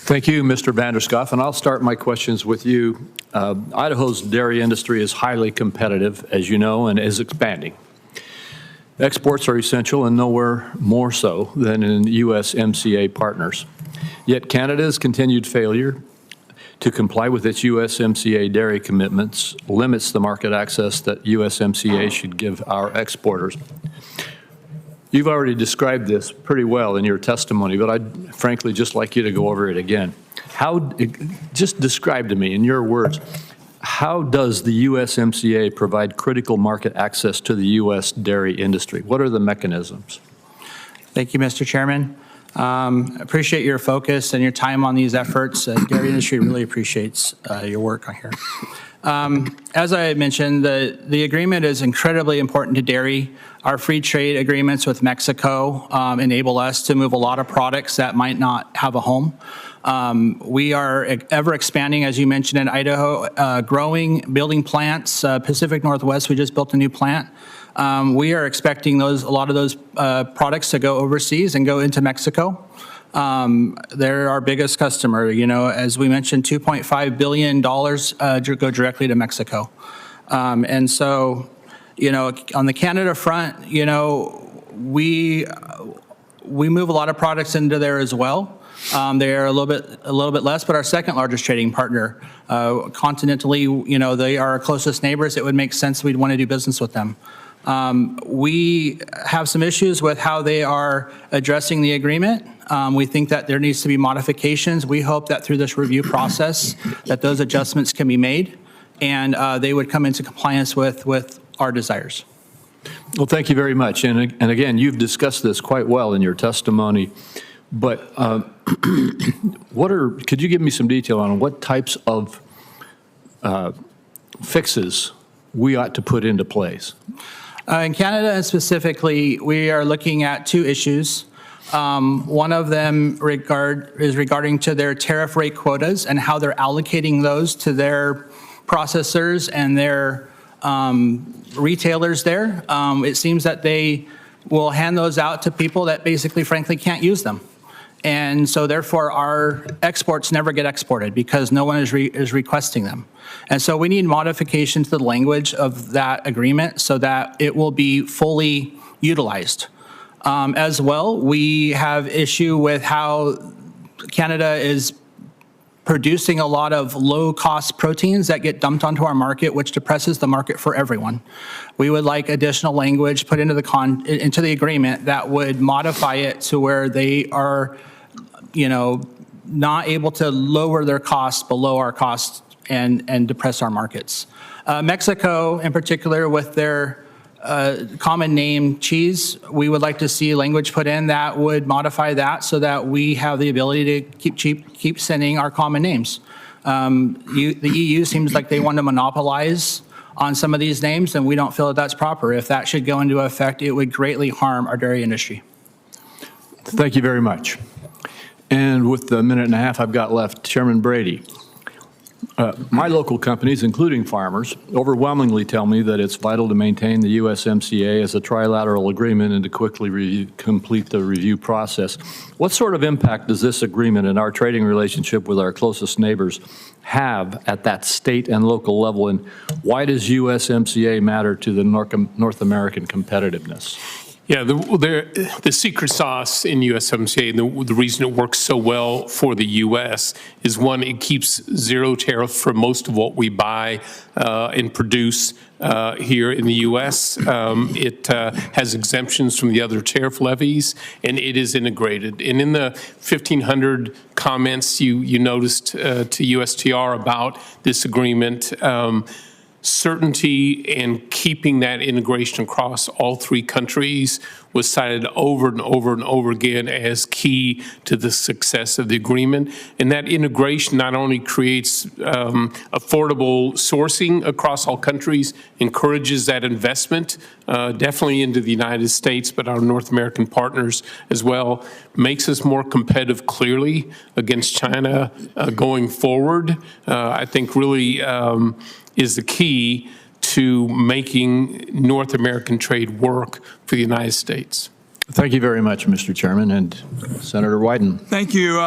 Thank you, Mr. Vanderskoff, and I'll start my questions with you. Idaho's dairy industry is highly competitive, as you know, and is expanding. Exports are essential and nowhere more so than in USMCA partners. Yet Canada's continued failure to comply with its USMCA dairy commitments limits the market access that USMCA should give our exporters. You've already described this pretty well in your testimony, but I'd frankly just like you to go over it again. Just describe to me in your words, how does the USMCA provide critical market access to the U.S. dairy industry? What are the mechanisms? Thank you, Mr. Chairman. Appreciate your focus and your time on these efforts. The dairy industry really appreciates your work on here. As I mentioned, the agreement is incredibly important to dairy. Our free trade agreements with Mexico enable us to move a lot of products that might not have a home. We are ever expanding, as you mentioned, in Idaho, growing, building plants. Pacific Northwest, we just built a new plant. We are expecting a lot of those products to go overseas and go into Mexico. They're our biggest customer. You know, as we mentioned, $2.5 billion go directly to Mexico. And so, you know, on the Canada front, you know, we move a lot of products into there as well. They are a little bit less, but our second largest trading partner, continentally, you know, they are our closest neighbors. It would make sense we'd want to do business with them. We have some issues with how they are addressing the agreement. We think that there needs to be modifications. We hope that through this review process that those adjustments can be made and they would come into compliance with our desires. Well, thank you very much. And again, you've discussed this quite well in your testimony, but could you give me some detail on what types of fixes we ought to put into place? In Canada specifically, we are looking at two issues. One of them is regarding to their tariff rate quotas and how they're allocating those to their processors and their retailers there. It seems that they will hand those out to people that basically, frankly, can't use them. And so therefore our exports never get exported because no one is requesting them. And so we need modification to the language of that agreement so that it will be fully utilized. As well, we have issue with how Canada is producing a lot of low-cost proteins that get dumped onto our market, which depresses the market for everyone. We would like additional language put into the agreement that would modify it to where they are, you know, not able to lower their costs below our costs and depress our markets. Mexico, in particular, with their common name cheese, we would like to see language put in that would modify that so that we have the ability to keep sending our common names. The EU seems like they want to monopolize on some of these names, and we don't feel that that's proper. If that should go into effect, it would greatly harm our dairy industry. Thank you very much. And with the minute and a half I've got left, Chairman Brady, my local companies, including farmers, overwhelmingly tell me that it's vital to maintain the USMCA as a trilateral agreement and to quickly complete the review process. What sort of impact does this agreement and our trading relationship with our closest neighbors have at that state and local level, and why does USMCA matter to the North American competitiveness? Yeah, the secret sauce in USMCA, the reason it works so well for the U.S. is, one, it keeps zero tariff for most of what we buy and produce here in the U.S. It has exemptions from the other tariff levies, and it is integrated. And in the 1,500 comments you noticed to USTR about this agreement, certainty and keeping that integration across all three countries was cited over and over and over again as key to the success of the agreement. And that integration not only creates affordable sourcing across all countries, encourages that investment definitely into the United States, but our North American partners as well, makes us more competitive clearly against China going forward. I think really is the key to making North American trade work for the United States. Thank you very much, Mr. Chairman. And Senator Wyden. Thank you.